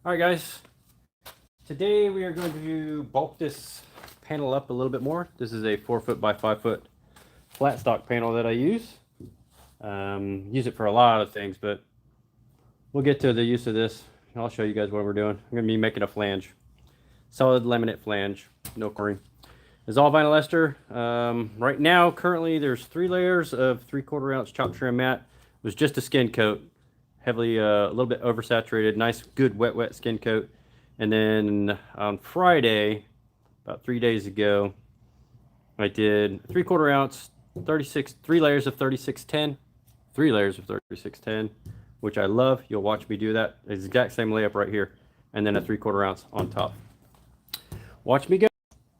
Alright guys, today we are going to bulk this panel up a little bit more. This is a 4 foot by 5 foot flat stock panel that I use. Use it for a lot of things, but we'll get to the use of this. I'll show you guys what we're doing. I'm going to be making a flange. Solid laminate flange, no coring. It's all Vinylester. Right now, currently, there's 3 layers of 3/4 ounce chop trim mat. It was just a skin coat. Heavily, a little bit oversaturated, nice, good, wet skin coat. And then on Friday, about 3 days ago, I did 3/4 ounce, 3 layers of 3610, 3 layers of 3610, which I love. You'll watch me do that. It's the exact same layup right here, and then a 3/4 ounce on top. Watch me go.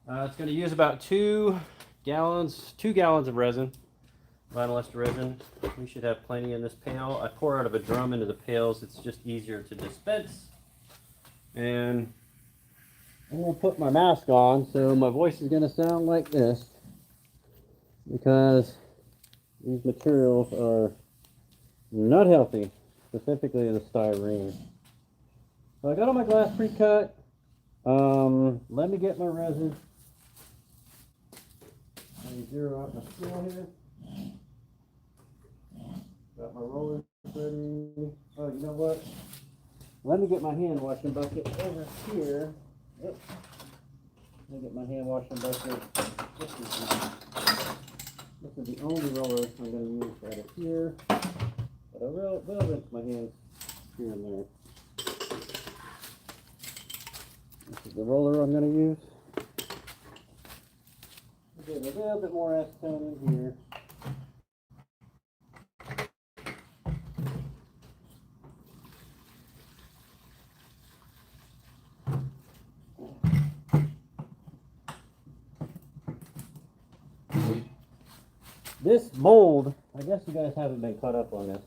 It's going to use about 2 gallons of resin. Vinylester resin. We should have plenty in this pail. I pour out of a drum into the pails. It's just easier to dispense. And I'm going to put my mask on, so my voice is going to sound like this because these materials are not healthy, specifically the styrene. So I got all my glass pre-cut. Let me get my resin. Let me zero out my scale here. Got my rollers ready. Oh, you know what? Let me get my hand washing bucket over here. Yep. Let me get my hand washing bucket. This is the only roller I'm going to use right here. But I will rinse my hands here and there. This is the roller I'm going to use. Get a little bit more acetone in here. This mold, I guess you guys haven't been caught up on this.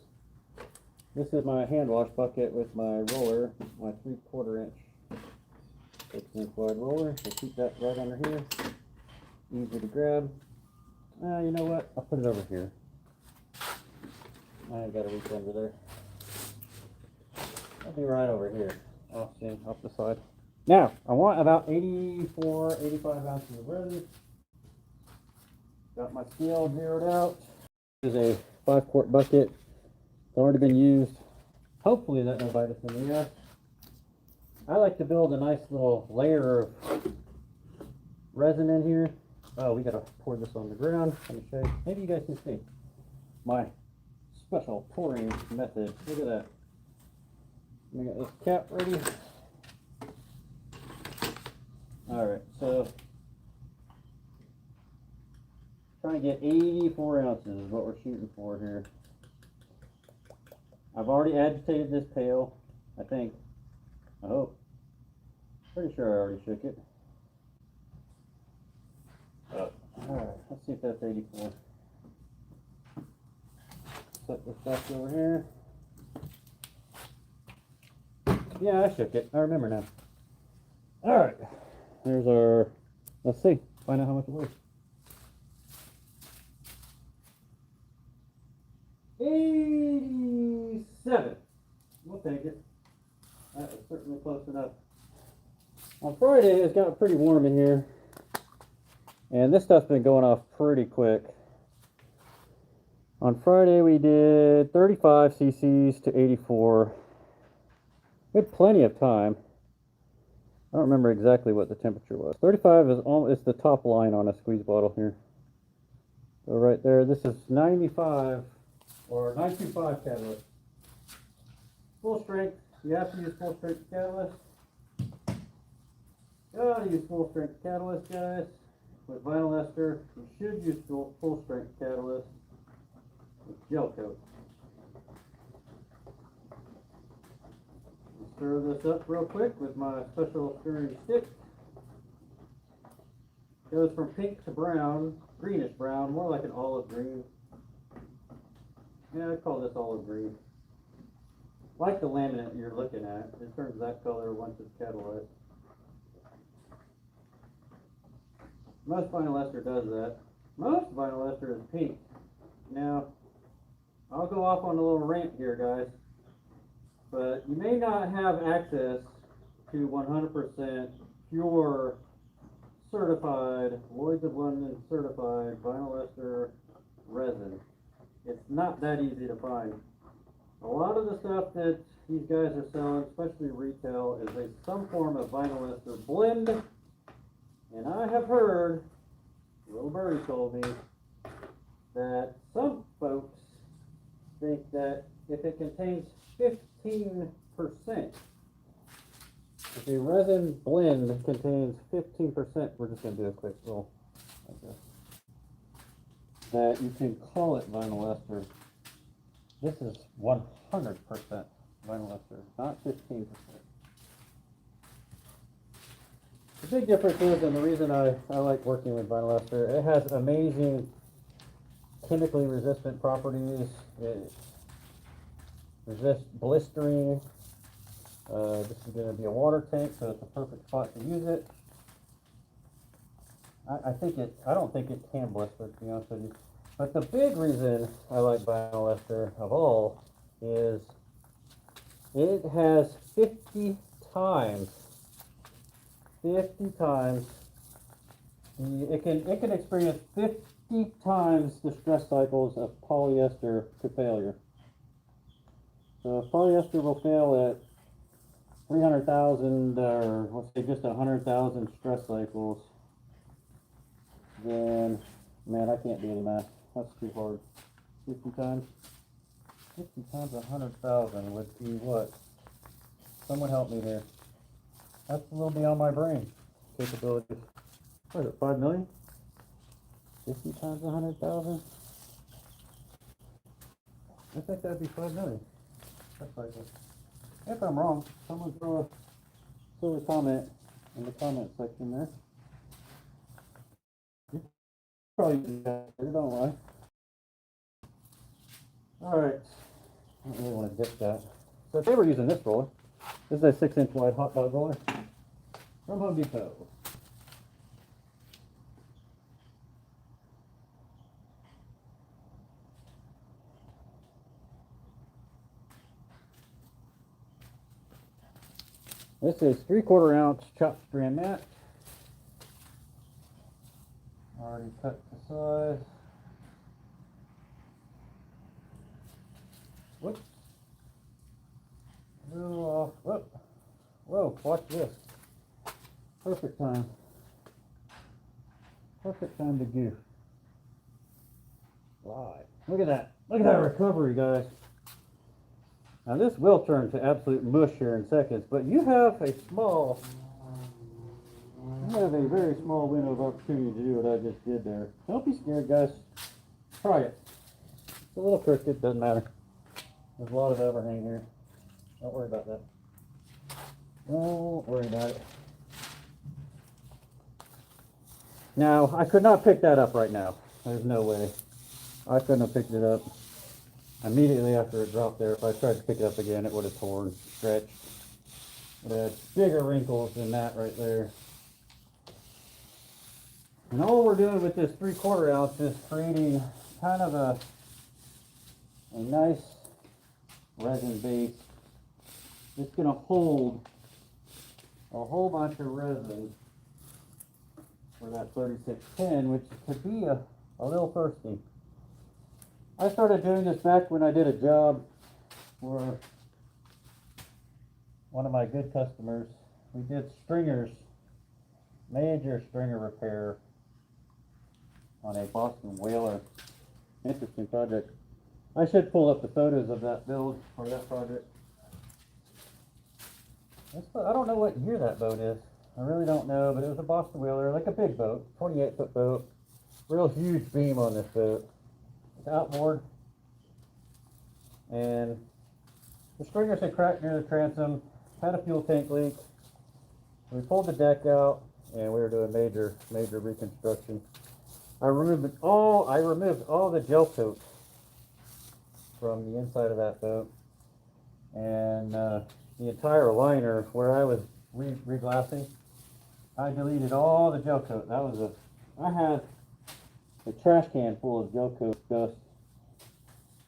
This is my hand wash bucket with my roller, my 3/4 inch 6-inch wide roller. I'll keep that right under here. Easy to grab. You know what? I'll put it over here. I ain't got to reach under there. I'll be right over here, off the side. Now, I want about 85 ounces of resin. Got my scale zeroed out. This is a 5-quart bucket. It's already been used. Hopefully that won't bite us in the ass. I like to build a nice little layer of resin in here. Oh, we gotta pour this on the ground. Let me show you. Maybe you guys can see my special pouring method. Look at that. Let me get this cap ready. Alright, so trying to get 84 ounces is what we're shooting for here. I've already agitated this pail, I think. I hope. Pretty sure I already shook it. Alright, let's see if that's 84. Set this back over here. Yeah, I shook it. I remember now. Alright. There's our, let's see, find out how much it weighs. 87. We'll take it. That was certainly close enough. On Friday, it's got pretty warm in here. And this stuff's been going off pretty quick. On Friday, we did 35 cc's to 84. We had plenty of time. I don't remember exactly what the temperature was. 35 is almost the top line on a squeeze bottle here. So right there, this is 95 or 925 catalyst. Full strength. You have to use full strength catalyst. Gotta use full strength catalyst, guys. With Vinylester, you should use full strength catalyst with gel coat. Stir this up real quick with my special stirring stick. Goes from pink to brown, greenish brown, more like an olive green. Yeah, I call this olive green. Like the laminate you're looking at, it turns that color once it's catalyzed. Most Vinylester does that. Most Vinylester is pink. Now, I'll go off on a little rant here, guys. But you may not have access to 100% pure certified, Lloyd's of London certified Vinylester resin. It's not that easy to find. A lot of the stuff that these guys are selling, especially retail, is some form of Vinylester blend. And I have heard, little birdie told me, that some folks think that if it contains 15%, if a resin blend contains 15%, we're just going to do a quick roll like this, that you can call it Vinylester. This is 100% Vinylester, not 15%. The big difference is, and the reason I like working with Vinylester, it has amazing chemically resistant properties. It resists blistering. This is going to be a water tank, so it's a perfect spot to use it. I don't think it can blister, to be honest with you. But the big reason I like Vinylester of all is it has 50 times, it can experience 50 times the stress cycles of polyester to failure. So if polyester will fail at 300,000 or let's say just 100,000 stress cycles, then, man, I can't do the math. That's too hard. 50 times 100,000 would be what? Someone help me here. That's a little beyond my brain capabilities. What is it, 5 million? 50 times 100,000? I think that'd be 5 million. That's right. If I'm wrong, someone throw a silly comment in the comment section there. You probably do that, don't lie. Alright. I don't really want to dip that. So today we're using this roller. This is a 6-inch wide hot dog roller from Home Depot. This is 3/4 ounce chopped strand mat. Already cut the size. Whoops. Whoa, whoa, watch this. Perfect time. Perfect time to goof. Live. Look at that. Look at that recovery, guys. Now this will turn to absolute mush here in seconds, but you have a very small window of opportunity to do what I just did there. Don't be scared, guys. Try it. It's a little crooked, doesn't matter. There's a lot of overhang here. Don't worry about that. Don't worry about it. Now, I could not pick that up right now. There's no way. I couldn't have picked it up. Immediately after it dropped there, if I tried to pick it up again, it would have torn, stretched. It had bigger wrinkles than that right there. And all we're doing with this 3/4 ounce is creating kind of a nice resin base. It's going to hold a whole bunch of resin for that 3610, which could be a little thirsty. I started doing this back when I did a job for one of my good customers. We did stringers, major stringer repair on a Boston whaler. Interesting project. I should pull up the photos of that build for that project. I don't know what year that boat is. I really don't know, but it was a Boston whaler, like a big boat, 28-foot boat. Real huge beam on this boat. Outboard, and the stringers had cracked near the transom, had a fuel tank leak. We pulled the deck out and we were doing major reconstruction. I removed all the gel coat from the inside of that boat, and the entire liner where I was reglassing, I deleted all the gel coat. I had a trash can full of gel coat dust.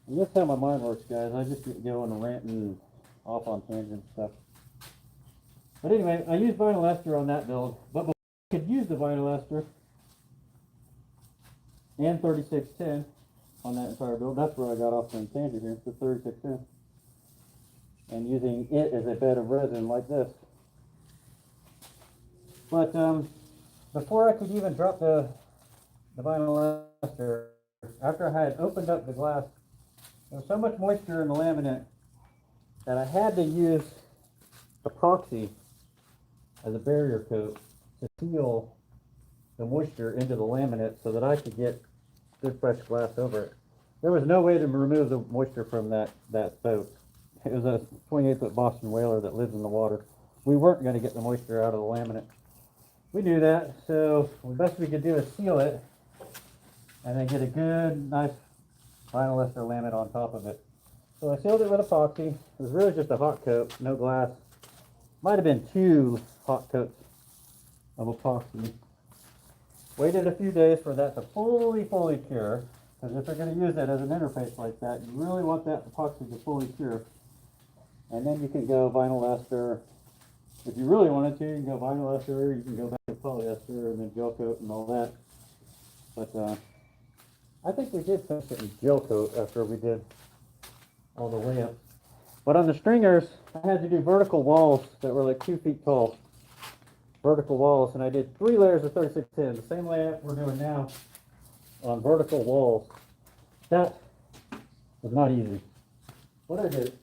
And that's how my mind works, guys. I just get going and ranting off on tangent stuff. But anyway, I used Vinylester on that build, but before I could use the Vinylester and 3610 on that entire build. That's where I got off the tangent here, the 3610. And using it as a bed of resin like this. But before I could even drop the Vinylester, after I had opened up the glass, there was so much moisture in the laminate that I had to use epoxy as a barrier coat to seal the moisture into the laminate so that I could get good fresh glass over it. There was no way to remove the moisture from that boat. It was a 28-foot Boston whaler that lives in the water. We weren't going to get the moisture out of the laminate. We knew that, so the best we could do is seal it and then get a good, nice Vinylester laminate on top of it. So I sealed it with epoxy. It was really just a hot coat, no glass. Might have been 2 hot coats of epoxy. Waited a few days for that to fully cure, because if you're going to use it as an interface like that, you really want that epoxy to fully cure. And then you can go Vinylester. If you really wanted to, you can go Vinylester, you can go back to polyester and then gel coat and all that. But I think we did finish it in gel coat after we did all the layups. But on the stringers, I had to do vertical walls that were like 2 feet tall. Vertical walls, and I did 3 layers of 3610, the same layout we're doing now on vertical walls. That was not easy. What I did,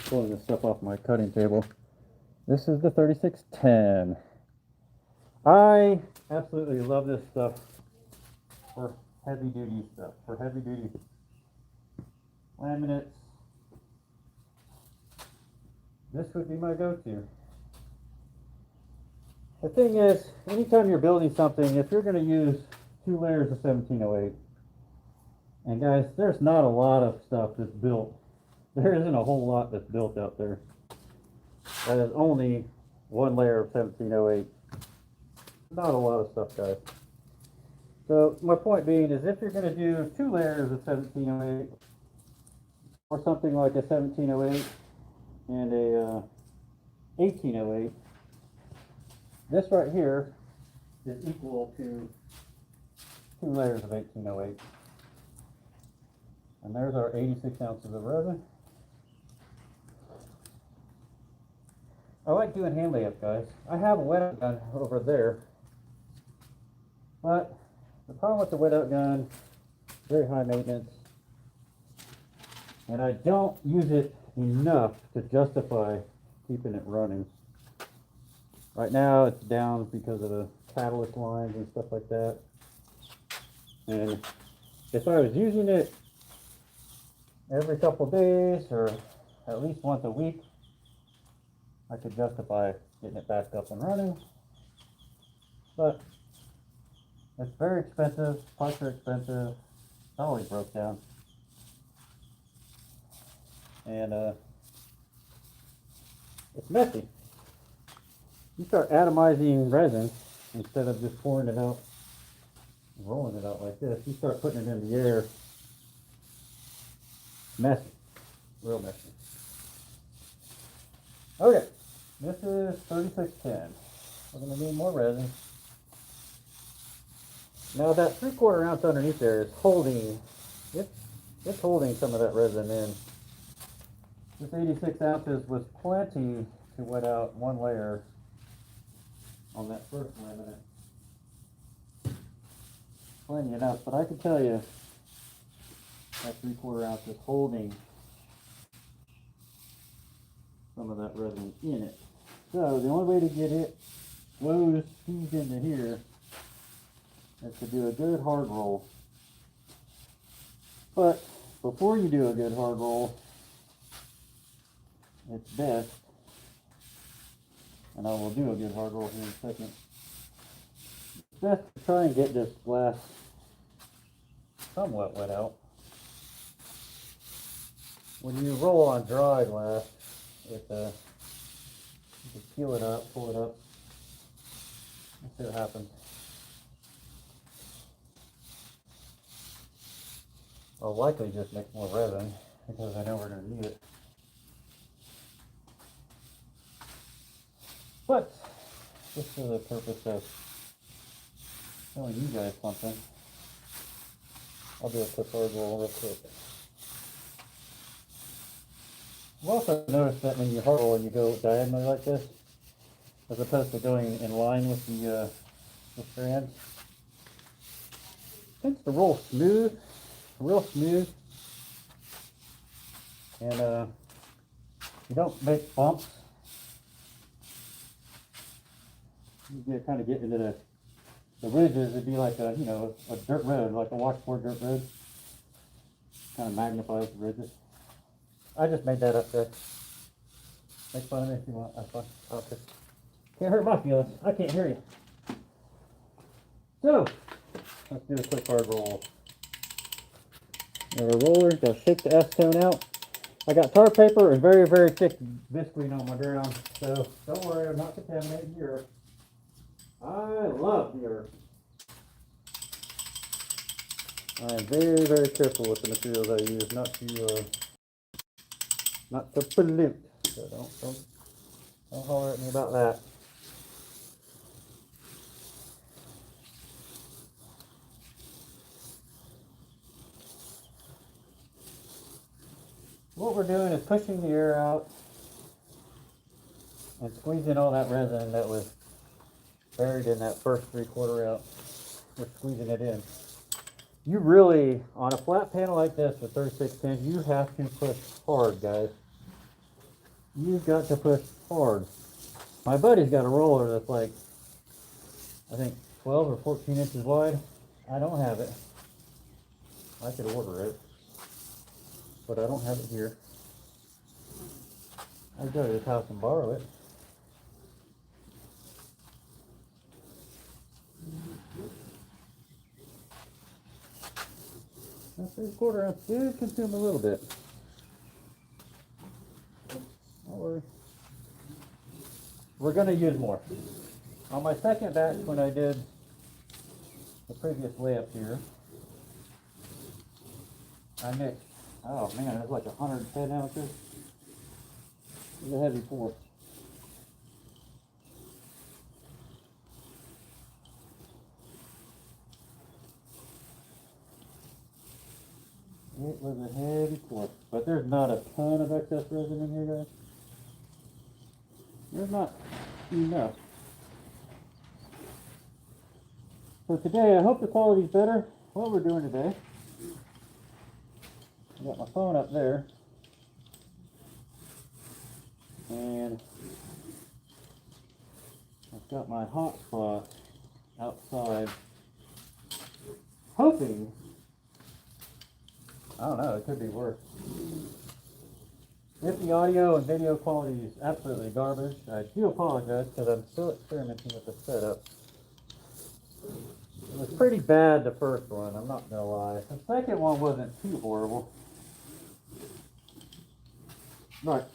pulling this stuff off my cutting table. This is the 3610. I absolutely love this stuff for heavy duty stuff, for heavy duty laminates. This would be my go-to. The thing is, anytime you're building something, if you're going to use 2 layers of 1708, and guys, there's not a lot of stuff that's built. There isn't a whole lot that's built out there. That is only 1 layer of 1708. Not a lot of stuff, guys. So my point being is, if you're going to do 2 layers of 1708, or something like a 1708 and a 1808, this right here is equal to 2 layers of 1808. And there's our 86 ounces of resin. I like doing hand layup, guys. I have a wet out gun over there, but the problem with the wet out gun, very high maintenance, and I don't use it enough to justify keeping it running. Right now it's down because of the catalyst lines and stuff like that. And if I was using it every couple days or at least once a week, I could justify getting it back up and running. But it's very expensive, parts are expensive, it's always broke down. And it's messy. You start atomizing resin instead of just pouring it out, rolling it out like this. You start putting it in the air. Messy, real messy. Okay, this is 3610. We're going to need more resin. Now that 3/4 ounce underneath there is holding, it's holding some of that resin in. This 86 ounces was plenty to wet out 1 layer on that first laminate. Plenty enough, but I can tell you that 3/4 ounce is holding some of that resin in it. So the only way to get it closed into here is to do a good hard roll. But before you do a good hard roll, it's best, and I will do a good hard roll here in a second, it's best to try and get this glass somewhat wet out. When you roll on dry glass, you can peel it up, pull it up, and see what happens. I'll likely just make more resin because I know we're going to need it. But just for the purpose of showing you guys something, I'll do a clip hard roll real quick. I've also noticed that when you hard roll and you go diagonally like this, as opposed to going in line with the strands, it tends to roll smooth, real smooth, and you don't make bumps. You kind of get into the ridges. It'd be like a dirt road, like a washboard dirt road. Kind of magnifies the ridges. I just made that up there. Make fun of me if you want. Have fun. Okay. Can't hurt my feelings. I can't hear you. So let's do a quick hard roll. Got a roller. Got to shake the acetone out. I got tar paper and very, very thick visqueen on my ground, so don't worry, I'm not contaminating the earth. I love the earth. I am very, very careful with the materials I use, not to pollute. So don't holler at me about that. What we're doing is pushing the air out and squeezing all that resin that was buried in that first 3/4 out. We're squeezing it in. You really, on a flat panel like this with 36 pins, you have to push hard, guys. You've got to push hard. My buddy's got a roller that's like, I think 12 or 14 inches wide. I don't have it. I could order it, but I don't have it here. I'd go to his house and borrow it. That 3/4 ounce did consume a little bit. Don't worry. We're going to use more. On my second batch, when I did the previous layup here, I mixed, oh man, it was like 110 ounces. It was a heavy pour. It was a heavy pour, but there's not a ton of excess resin in here, guys. There's not enough. So today, I hope the quality's better. What we're doing today, I got my phone up there, and I've got my hotspot outside, hoping, I don't know, it could be worse. If the audio and video quality is absolutely garbage, I do apologize because I'm still experimenting with the setup. It was pretty bad the first one, I'm not going to lie. The second one wasn't too horrible. Right.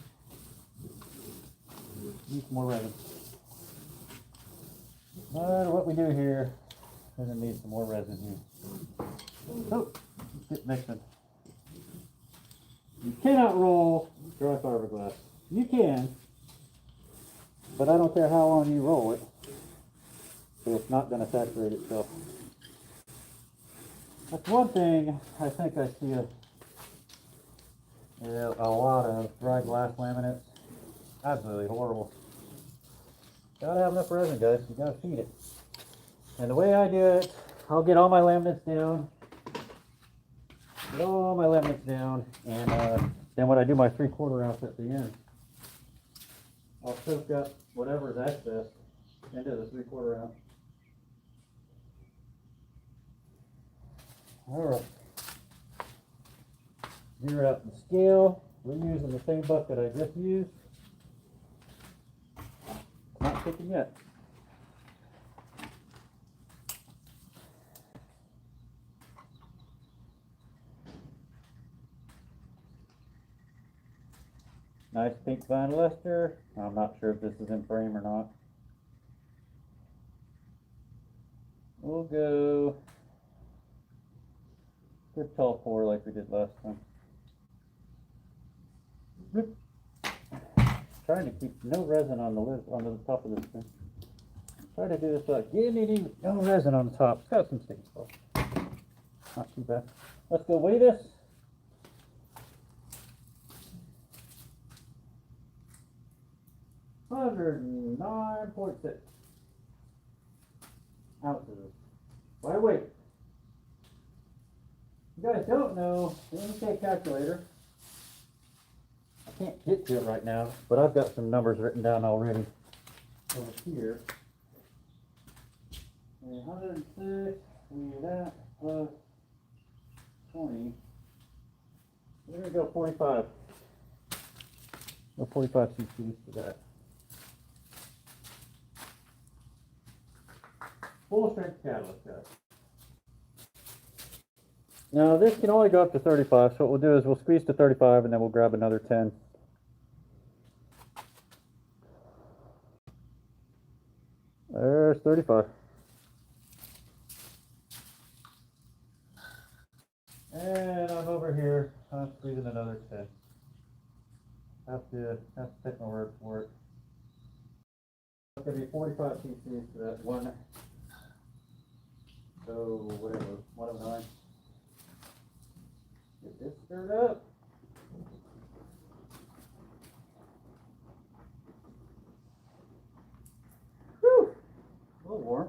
Need some more resin. No matter what we do here, we're going to need some more resin here. So, let's get mixing. You cannot roll dry fiberglass. You can, but I don't care how long you roll it, it's not going to saturate itself. That's one thing I think I see a lot of dry glass laminates. Absolutely horrible. Gotta have enough resin, guys. You gotta feed it. And the way I do it, I'll get all my laminates down. And then when I do my 3/4 ounce at the end, I'll soak up whatever's excess into the 3/4 ounce. Alright. Zero out the scale. We're using the same bucket I just used. Not cooking yet. Nice pink Vinylester. I'm not sure if this is in frame or not. We'll go good tall pour like we did last time. Bloop. Trying to keep no resin on the lid, on the top of this thing. Try to do this without getting no resin on the top. It's got some sticky stuff. Not too bad. Let's go weigh this. 109.6 ounces. Why wait? You guys don't know the NK calculator. I can't get to it right now, but I've got some numbers written down already over here. 106, that plus 20. We're going to go 45. Go 45 cc's for that. Full strength catalyst, guys. Now this can only go up to 35, so what we'll do is we'll squeeze to 35 and then we'll grab another 10. There's 35. And I'm over here, I'm squeezing another 10. That's the technical word for it. It's going to be 45 cc's for that one. So whatever, 109. Get this stirred up. Whew, a little warm.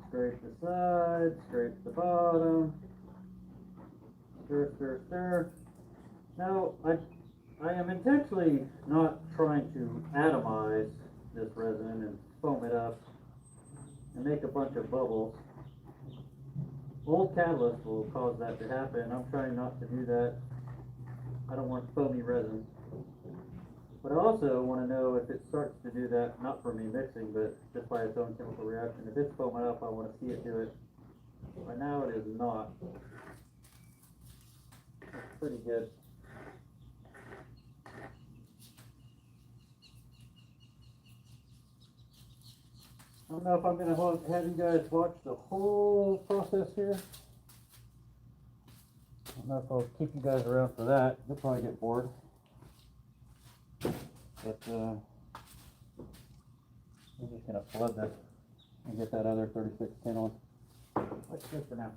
Scrape the sides, scrape the bottom, stir, stir, stir. Now, I am intentionally not trying to atomize this resin and foam it up and make a bunch of bubbles. Old catalyst will cause that to happen. I'm trying not to do that. I don't want foamy resin. But I also want to know if it starts to do that, not for me mixing, but just by its own chemical reaction. If it's foaming up, I want to see it do it. Right now it is not. That's pretty good. I don't know if I'm going to have you guys watch the whole process here. I don't know if I'll keep you guys around for that. You'll probably get bored. But I'm just going to flood this and get that other 3610 on. Let's do it for now.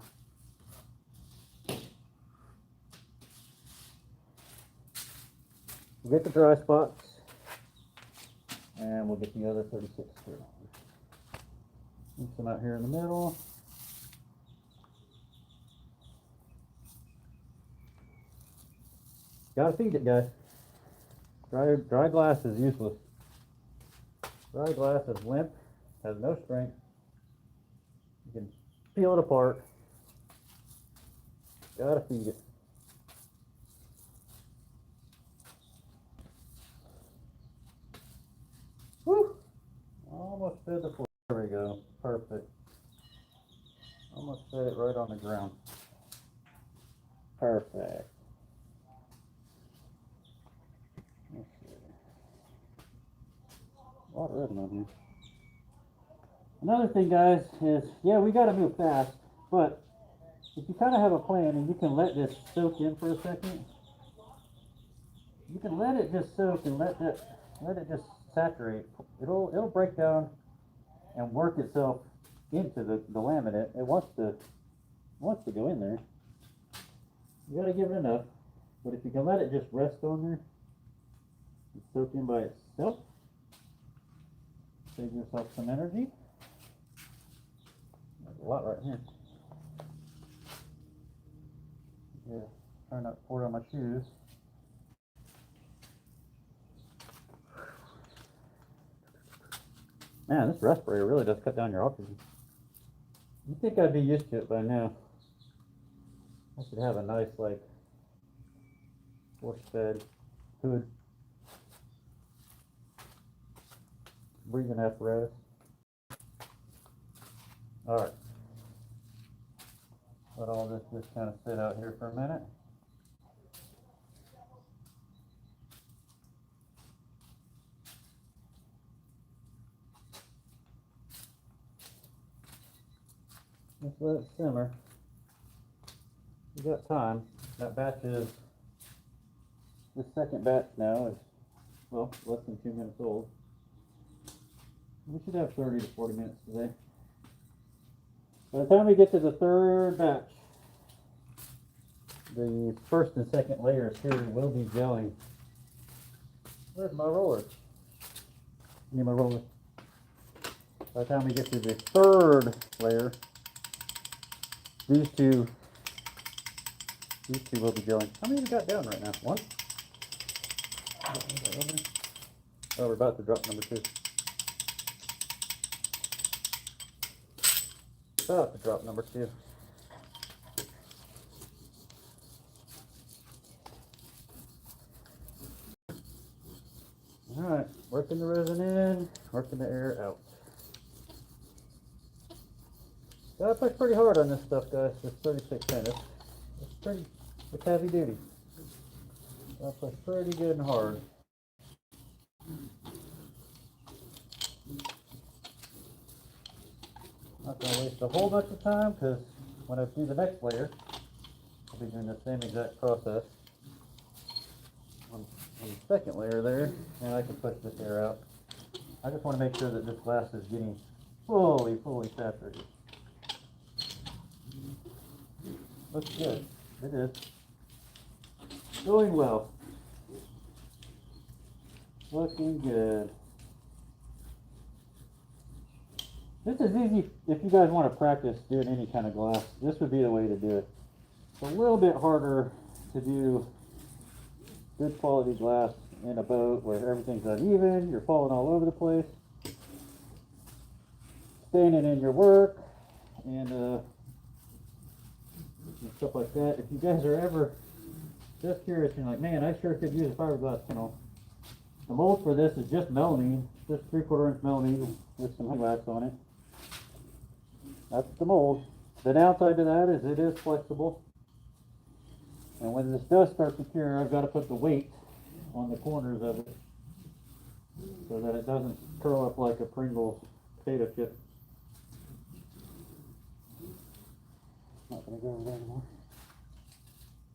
We'll get the dry spots and we'll get the other 36 through. Mix them out here in the middle. Gotta feed it, guys. Dry glass is useless. Dry glass is limp, has no strength. You can peel it apart. Gotta feed it. Woo! Almost fed the floor. There we go. Perfect. Almost fed it right on the ground. Perfect. Let's see. A lot of resin on here. Another thing, guys, is yeah, we got to move fast, but if you kind of have a plan and you can let this soak in for a second, you can let it just soak and let it just saturate. It'll break down and work itself into the laminate. It wants to go in there. You got to give it enough, but if you can let it just rest on there and soak in by itself, save yourself some energy. There's a lot right here. Yeah, trying not to pour it on my shoes. Man, this respirator really does cut down your oxygen. You'd think I'd be used to it by now. I should have a nice, like, force-fed hood breathing apparatus. All right. Let all this just kind of sit out here for a minute. Just let it simmer. You got time. That batch is, the second batch now is, well, less than 2 minutes old. We should have 30 to 40 minutes today. By the time we get to the third batch, the first and second layers here will be gelling. Where's my roller? Need my roller. By the time we get to the third layer, these two will be gelling. How many we got down right now? One? Oh, we're about to drop number 2. About to drop number 2. Alright, working the resin in, working the air out. Gotta push pretty hard on this stuff, guys. This 36 tennis. It's heavy duty. Gotta push pretty good and hard. Not gonna waste a whole bunch of time, because when I do the next layer, I'll be doing the same exact process on the second layer there, and I can push this air out. I just want to make sure that this glass is getting fully saturated. Looks good. It is. Going well. Looking good. This is easy if you guys want to practice doing any kind of glass. This would be the way to do it. It's a little bit harder to do good quality glass in a boat where everything's uneven, you're falling all over the place, standing in your work, and stuff like that. If you guys are ever just curious and like, man, I sure could use a fiberglass panel. The mold for this is just melamine, just 3/4 inch melamine with some wax on it. That's the mold. The downside to that is it is flexible. And when this does start to cure, I've got to put the weight on the corners of it so that it doesn't curl up like a Pringles potato chip. Not going to go over there anymore.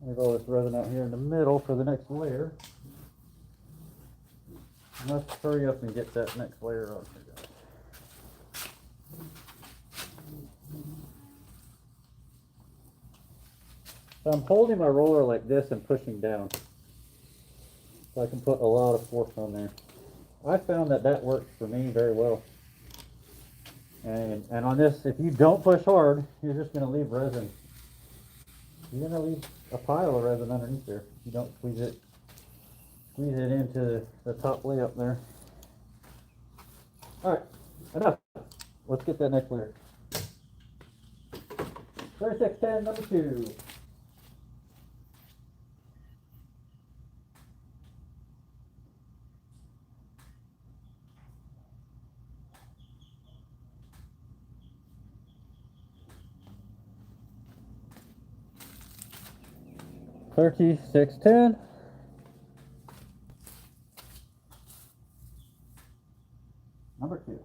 Leave all this resin out here in the middle for the next layer. Let's hurry up and get that next layer on here, guys. So I'm holding my roller like this and pushing down, so I can put a lot of force on there. I found that that works for me very well. And on this, if you don't push hard, you're just going to leave resin. You're going to leave a pile of resin underneath there. You don't squeeze it into the top layup there. All right, enough. Let's get that next layer. 3610 number 2. $36.10. Number 2.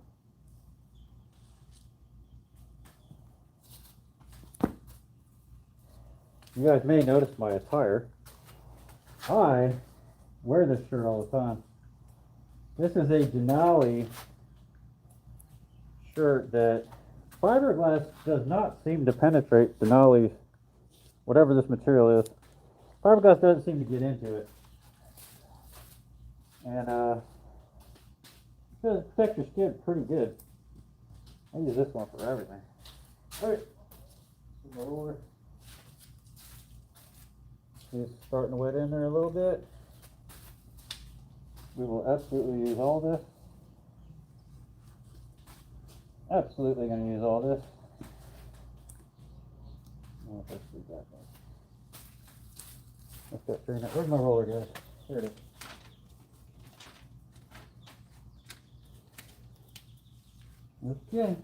You guys may notice my attire. I wear this shirt all the time. This is a Denali shirt that fiberglass does not seem to penetrate. Denali, whatever this material is, fiberglass doesn't seem to get into it. And it does protect your skin pretty good. I use this one for everything. Alright. It's starting to wet in there a little bit. We will absolutely use all this. Absolutely going to use all this. Let's go turn that. Where's my roller, guys? There it is. Okay.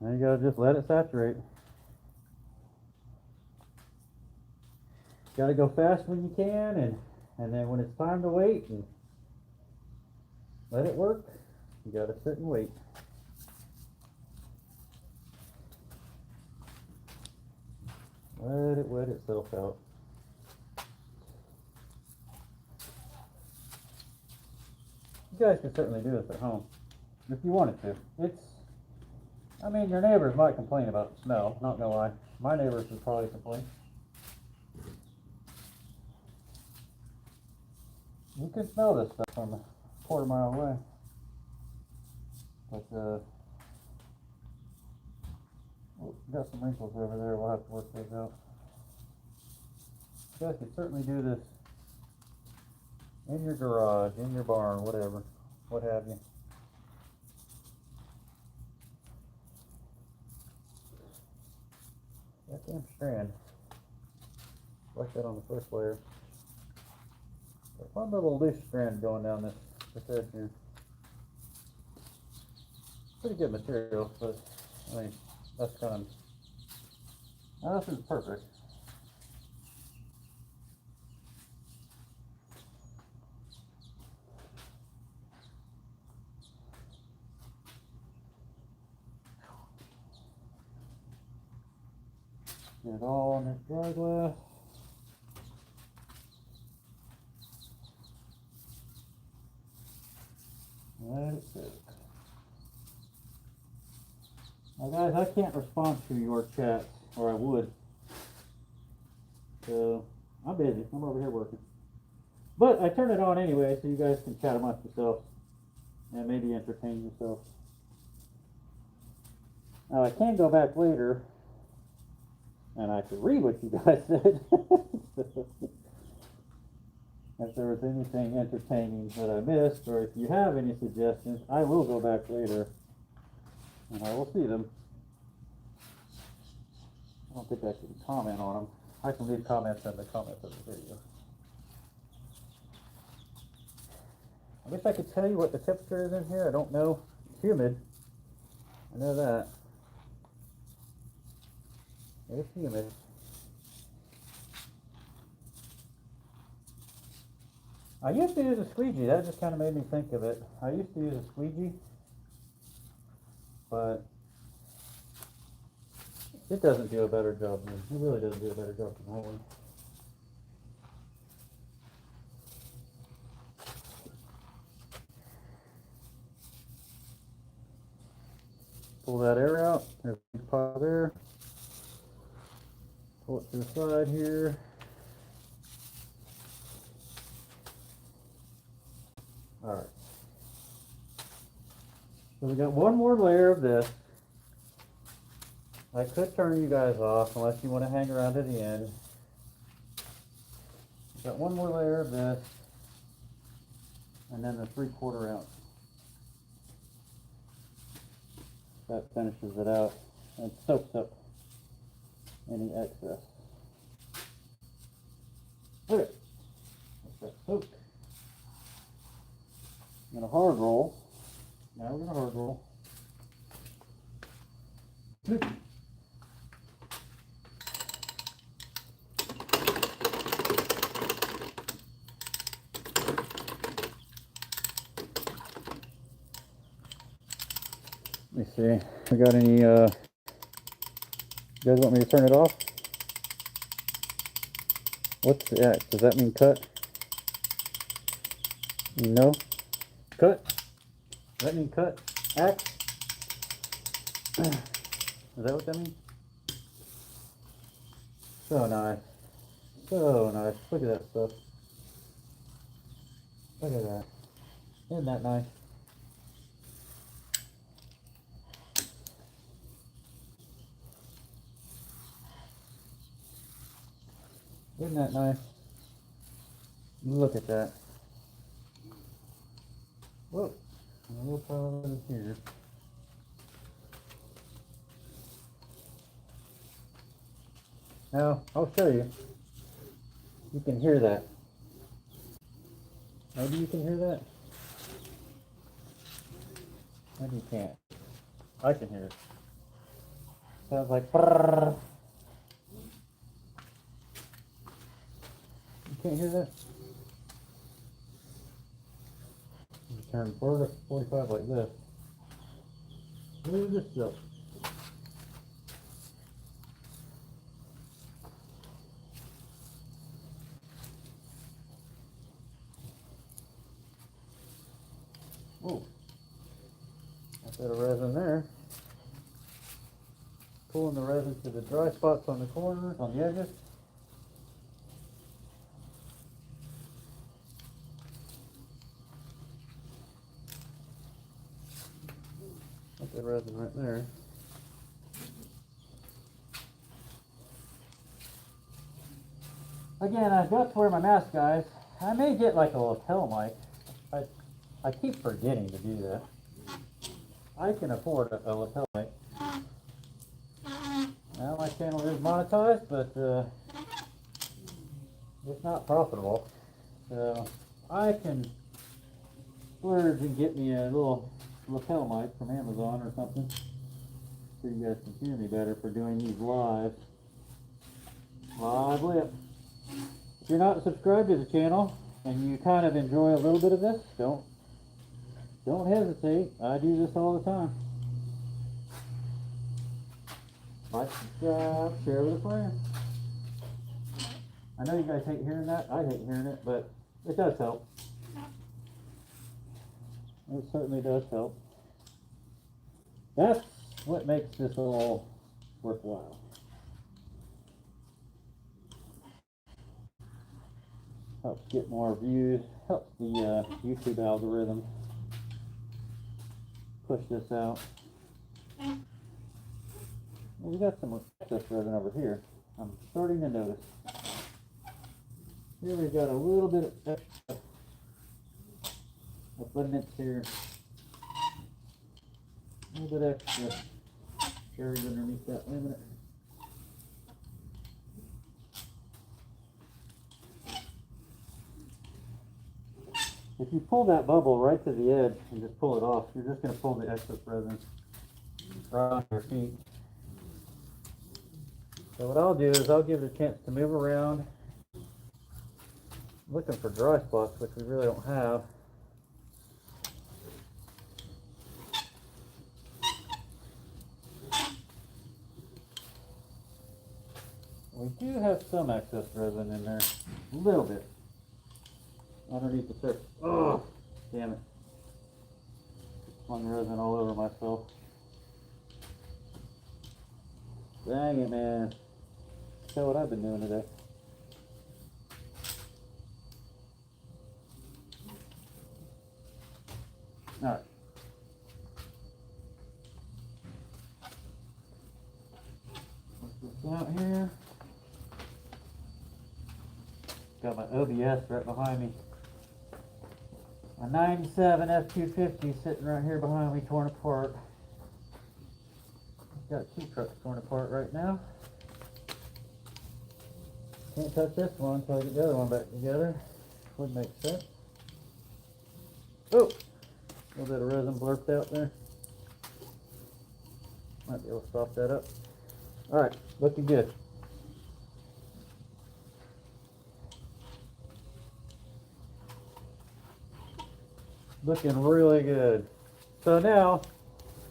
Now you gotta just let it saturate. Gotta go fast when you can, and then when it's time to wait and let it work, you gotta sit and wait. Let it wet itself out. You guys can certainly do this at home if you wanted to. I mean, your neighbors might complain about the smell, not gonna lie. My neighbors would probably complain. You can smell this stuff from a quarter mile away. But, oh, got some wrinkles over there, we'll have to work those out. You guys can certainly do this in your garage, in your barn, whatever, what have you. That damn strand, like that on the first layer. A fun little loose strand going down this edge here. Pretty good material, but I mean, that's kind of, nothing's perfect. Get it all on this dry glass. Let it sit. Now guys, I can't respond to your chats, or I would. So, I'm busy. I'm over here working. But I turn it on anyway, so you guys can chat amongst yourselves and maybe entertain yourselves. Now I can go back later and I can read what you guys said. If there was anything entertaining that I missed, or if you have any suggestions, I will go back later and I will see them. I don't think I can comment on them. I can leave comments in the comments of the video. I wish I could tell you what the temperature is in here. I don't know. It's humid. I know that. It's humid. I used to use a squeegee. That just kind of made me think of it. I used to use a squeegee, but it doesn't do a better job than, it really doesn't do a better job than that one. Pull that air out. There's a pot there. Pull it to the side here. Alright. So we got one more layer of this. I could turn you guys off unless you want to hang around to the end. We've got one more layer of this. And then the 3/4 ounce. That finishes it out and soaks up any excess. Okay. Let that soak. I'm going to hard roll. Now we're going to hard roll. Let me see. We got any, you guys want me to turn it off? What's the X? Does that mean cut? No? Cut? Does that mean cut? X? Is that what that means? So nice. So nice. Look at that stuff. Look at that. Isn't that nice? Isn't that nice? Look at that. Whoa. A little pile of it here. Now, I'll show you. You can hear that. Maybe you can hear that? Maybe you can't. I can hear it. Sounds like brrrr. You can't hear that? You turn 4 to 45 like this. Look at this stuff. Oh, a bit of resin there. Pulling the resin to the dry spots on the corners, on the edges. Got the resin right there. Again, I've got to wear my mask, guys. I may get like a lapel mic. I keep forgetting to do that. I can afford a lapel mic. Now my channel is monetized, but it's not profitable. So I can splurge and get me a little lapel mic from Amazon or something, so you guys can hear me better for doing these live lip. If you're not subscribed to the channel and you kind of enjoy a little bit of this, don't hesitate. I do this all the time. Like, subscribe, share with a friend. I know you guys hate hearing that. I hate hearing it, but it does help. It certainly does help. That's what makes this all worthwhile. Helps get more views, helps the YouTube algorithm push this out. Well, we got some excess resin over here. I'm starting to notice. Here we've got a little bit of extra abundance here. A little bit extra buried underneath that laminate. If you pull that bubble right to the edge and just pull it off, you're just going to pull the excess resin right on your feet. So what I'll do is I'll give it a chance to move around. I'm looking for dry spots, which we really don't have. We do have some excess resin in there, a little bit, underneath the surface. Oh, damn it. Flung resin all over myself. Dang it, man. That's what I've been doing today. Alright. Put this out here. Got my OBS right behind me. A 97 F250 sitting right here behind me, torn apart. Got two trucks torn apart right now. Can't touch this one until I get the other one back together. Would make sense. Oh! A little bit of resin blurped out there. Might be able to soften that up. Alright, looking good. Looking really good. So now,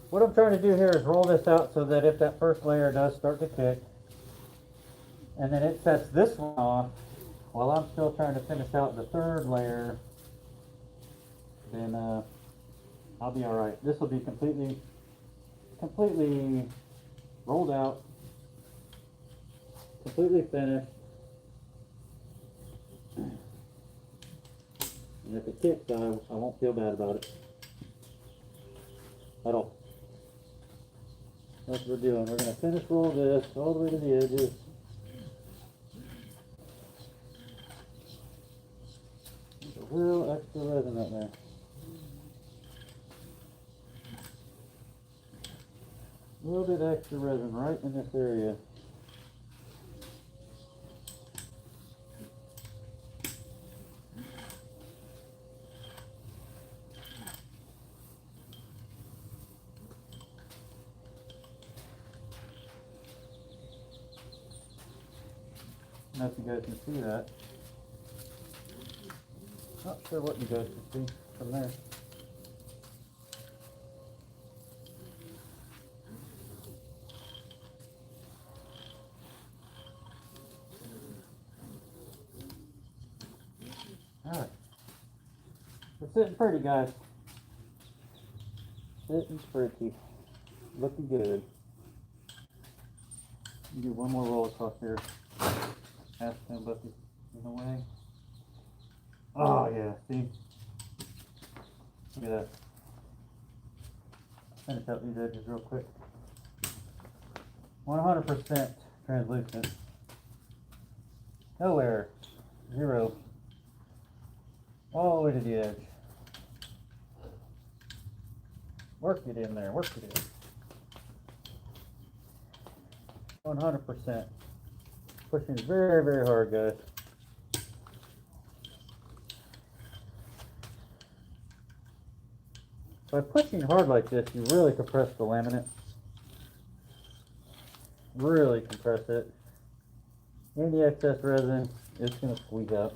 what I'm trying to do here is roll this out so that if that first layer does start to kick, and then it sets this one off, while I'm still trying to finish out the third layer, then I'll be alright. This will be completely rolled out, completely finished. And if it kicks, I won't feel bad about it at all. That's what we're doing. We're going to finish roll this all the way to the edges. There's a little extra resin right there. A little bit extra resin right in this area. I don't know if you guys can see that. Not sure what you guys can see from there. Alright. We're sitting pretty, guys. Sitting pretty. Looking good. Do one more roll across here. Ask them about the in the way. Oh yeah, see? Look at that. Finish out these edges real quick. 100% translucent. No error. Zero. All the way to the edge. Work it in there, work it in. 100%. Pushing very, very hard, guys. By pushing hard like this, you really compress the laminate. Really compress it. Any excess resin, it's going to squeeze out.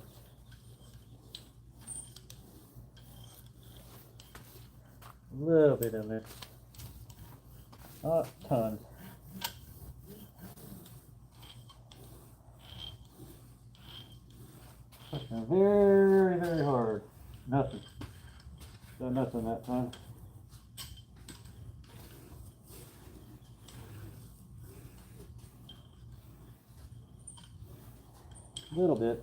A little bit in there. Not tons. Pushing very, very hard. Nothing. Done nothing that time. A little bit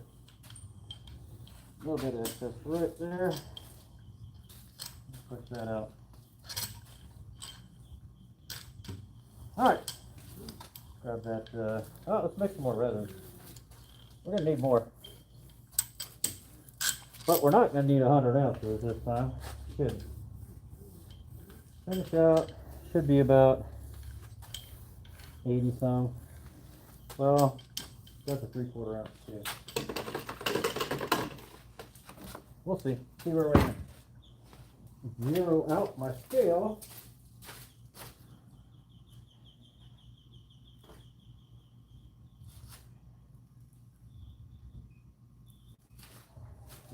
of excess right there. Push that out. Alright. Grab that, oh, let's make some more resin. We're gonna need more. But we're not gonna need 100 ounces this time. Should finish out, should be about 80 some. Well, that's a 3/4 ounce too. We'll see. See where we're at. Zero out my scale.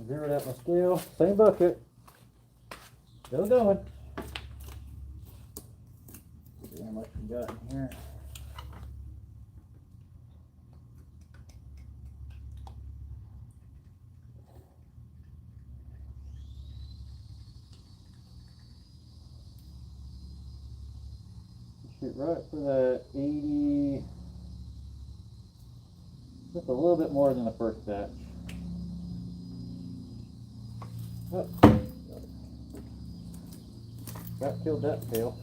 Zeroed out my scale. Same bucket. Still going. See how much we got in here. Shoot right for that 80, just a little bit more than the first batch. Oh, got killed that tail.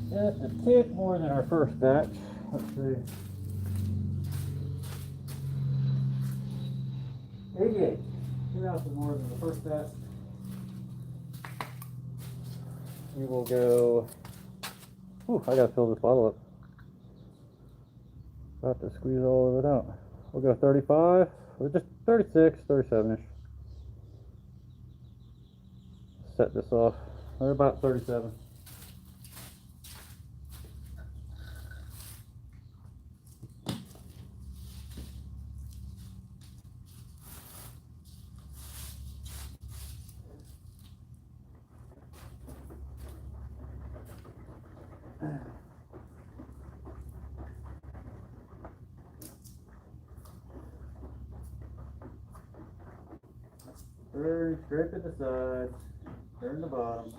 Just a tick more than our first batch. Let's see. 88. 2 ounces more than the first batch. We will go. Ooh, I gotta fill this bottle up. About to squeeze all of it out. We'll go 35, or just 36, 37-ish. Set this off. They're about 37. Turn, scrape at the sides, turn the bottom.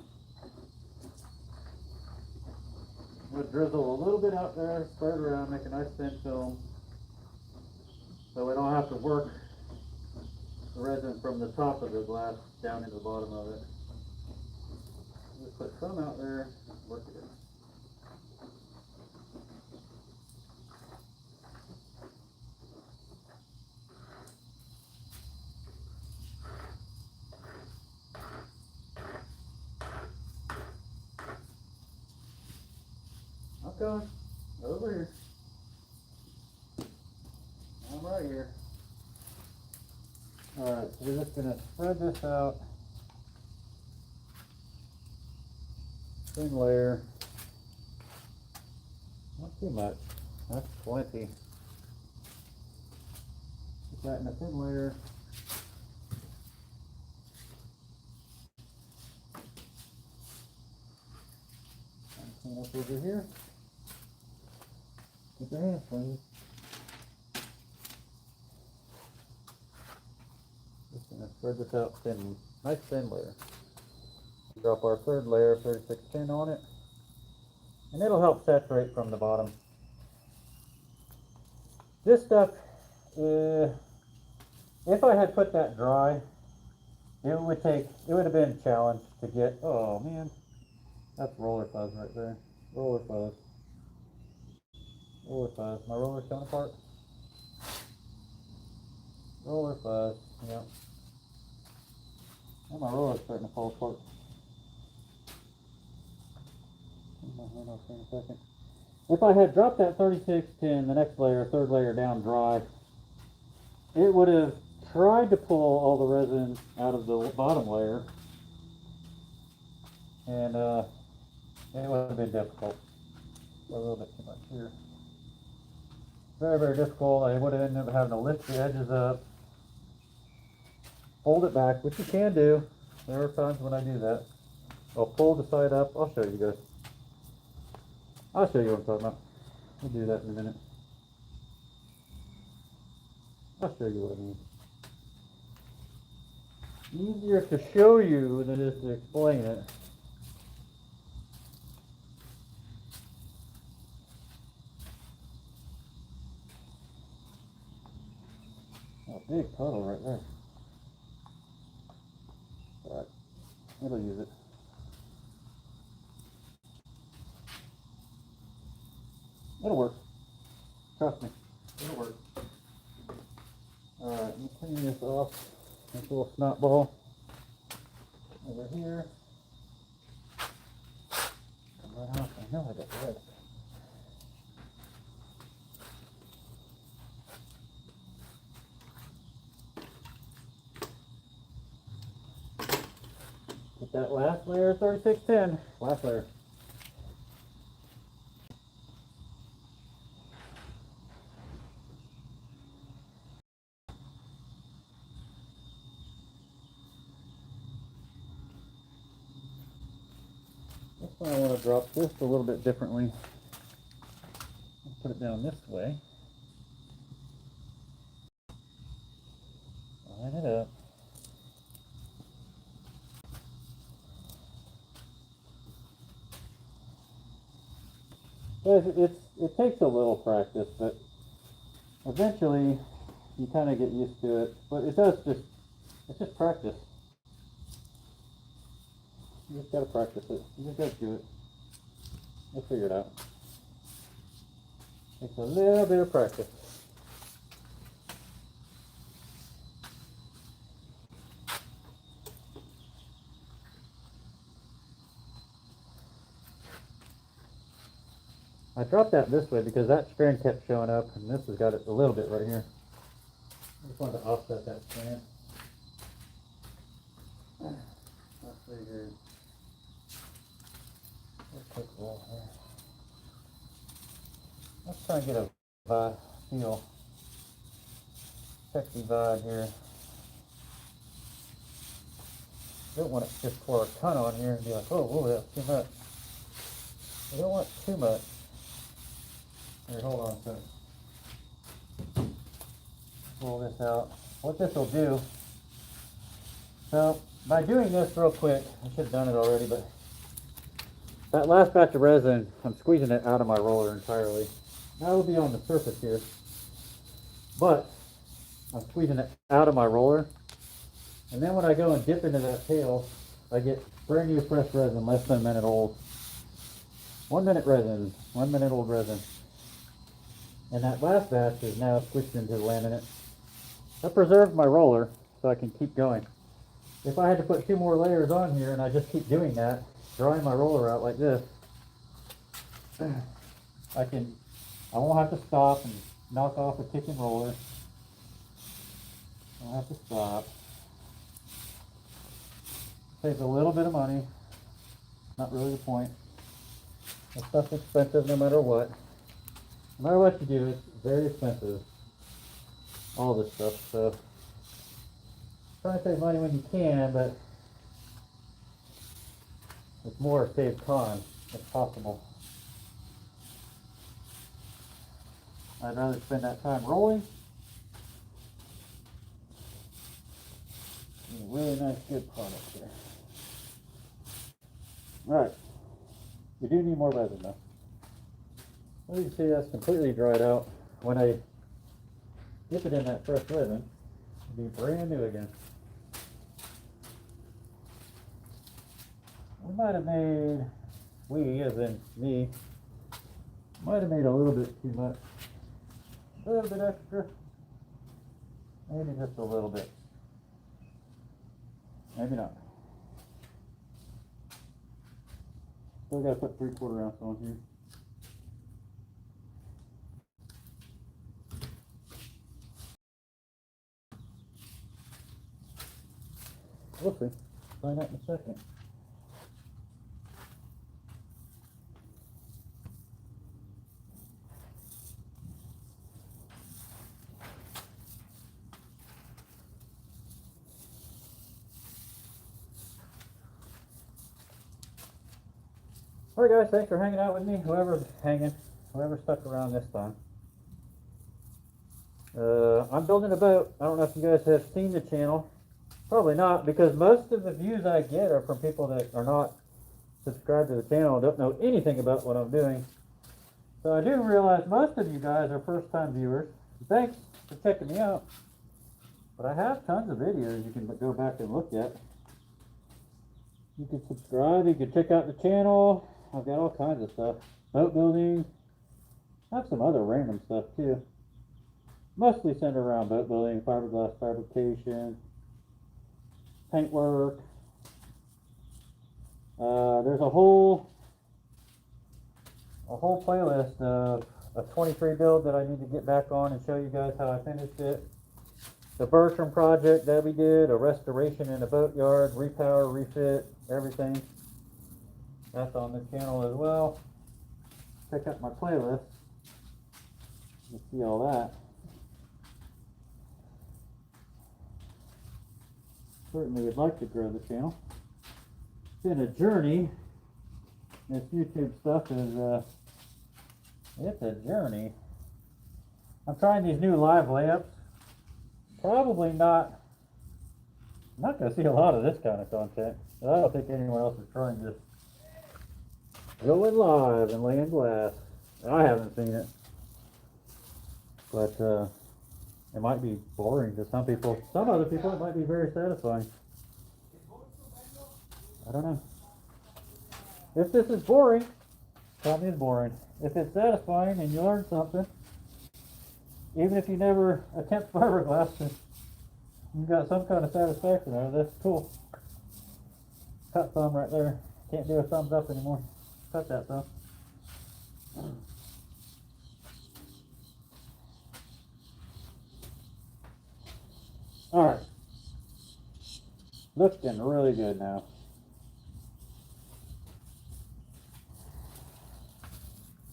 I'm going to drizzle a little bit out there, spread around, make a nice thin film. So we don't have to work the resin from the top of the glass down into the bottom of it. Just put some out there, work it in. Okay, over here. I'm right here. Alright, so we're just going to spread this out. Thin layer. Not too much. That's plenty. Put that in a thin layer. Clean up over here. Keep your hands clean. Just gonna spread this out thin, nice thin layer. Drop our third layer, 3610 on it, and it'll help saturate from the bottom. This stuff, if I had put that dry, it would have been a challenge to get. Oh man, that's roller fuzz right there. Roller fuzz. Roller fuzz. My roller's coming apart. Roller fuzz. Yep. And my roller's starting to fall apart. My hand off in a second. If I had dropped that 3610, the next layer, third layer down dry, it would have tried to pull all the resin out of the bottom layer, and it would have been difficult. A little bit too much here. Very, very difficult. I would have ended up having to lift the edges up, fold it back, which you can do. There are times when I do that. I'll fold the side up. I'll show you guys. I'll show you what I'm talking about. We'll do that in a minute. I'll show you what I mean. Easier to show you than it is to explain it. A big puddle right there. But it'll use it. It'll work. Trust me. It'll work. Alright, let me clean this off. This little snot ball over here. Come right off. I know I got the red. Get that last layer, 3610. Last layer. This one I want to drop this a little bit differently. Put it down this way. Line it up. It takes a little practice, but eventually you kind of get used to it. But it's just practice. You just gotta practice it. You just gotta do it. You'll figure it out. It's a little bit of practice. I dropped that this way because that strand kept showing up, and this has got it a little bit right here. I just wanted to offset that strand. Let's see here. Let's try and get a feel. Sexy vibe here. Don't want to just pour a ton on here and be like, oh, whoa, that's too much. I don't want too much. Here, hold on a second. Pull this out. What this will do, so by doing this real quick, I should have done it already, but that last batch of resin, I'm squeezing it out of my roller entirely. Now it'll be on the surface here, but I'm squeezing it out of my roller. And then when I go and dip into that pail, I get brand new fresh resin, less than a minute old. 1 minute resin, 1 minute old resin. And that last batch is now squished into the laminate. That preserved my roller so I can keep going. If I had to put 2 more layers on here and I just keep doing that, drawing my roller out like this, I won't have to stop and knock off a ticking roller. I won't have to stop. Saves a little bit of money. Not really the point. This stuff's expensive no matter what. no matter what you do, it's very expensive. All this stuff, so try to save money when you can, but it's more save time if possible. I'd rather spend that time rolling. A really nice, good product here. Alright, we do need more resin though. Well, you can see that's completely dried out. When I dip it in that fresh resin, it'll be brand new again. We might have made, as in me, might have made a little bit too much. A little bit extra. Maybe just a little bit. Maybe not. Still gotta put 3/4 ounce on here. We'll see. Find out in a second. Alright guys, thanks for hanging out with me. Whoever's stuck around this time. I'm building a boat. I don't know if you guys have seen the channel. Probably not, because most of the views I get are from people that are not subscribed to the channel and don't know anything about what I'm doing. So I do realize most of you guys are first-time viewers. Thanks for checking me out. But I have tons of videos you can go back and look at. You can subscribe, you can check out the channel. I've got all kinds of stuff. Boat building. I have some other random stuff too. Mostly centered around boat building, fiberglass fabrication, paint work. There's a whole playlist of a 23 build that I need to get back on and show you guys how I finished it. The Bertram project that we did, a restoration in a boatyard, repower, refit, everything. That's on the channel as well. Check out my playlist. You see all that. Certainly would like to grow the channel. It's been a journey. This YouTube stuff is, it's a journey. I'm trying these new live layups. Probably not, I'm not going to see a lot of this kind of content. I don't think anyone else is trying this. Going live and laying glass. I haven't seen it. But, it might be boring to some people. Some other people, it might be very satisfying. I don't know. If this is boring, tell me it's boring. If it's satisfying and you learn something, even if you never attempt fiberglass, you got some kind of satisfaction out of this. Cool. Cut thumb right there. Can't do a thumbs up anymore. Cut that thumb. Alright. Looking really good now.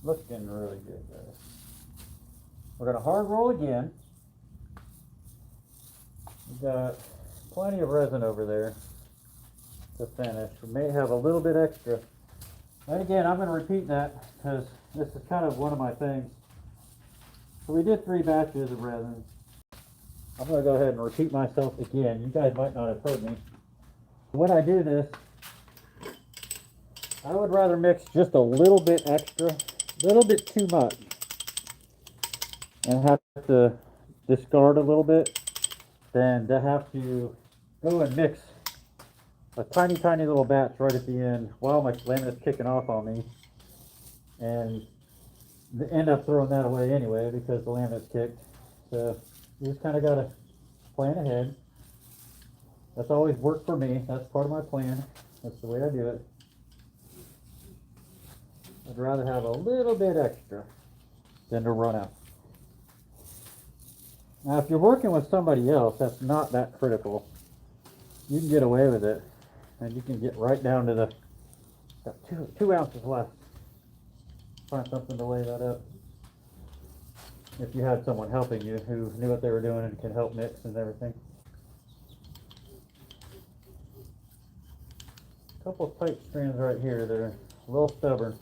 Looking really good, guys. We're going to hard roll again. We've got plenty of resin over there to finish. We may have a little bit extra. And again, I'm going to repeat that because this is kind of one of my things. So we did 3 batches of resin. I'm going to go ahead and repeat myself again. You guys might not have heard me. When I do this, I would rather mix just a little bit extra, a little bit too much, and have to discard a little bit than to have to go and mix a tiny little batch right at the end while my laminate's kicking off on me, and end up throwing that away anyway because the laminate's kicked. So you just kind of got to plan ahead. That's always worked for me. That's part of my plan. That's the way I do it. I'd rather have a little bit extra than to run out. Now, if you're working with somebody else, that's not that critical. You can get away with it, and you can get right down to the got two ounces left. Find something to lay that up. if you had someone helping you who knew what they were doing and could help mix and everything. A couple of pipe strands right here that are a little stubborn.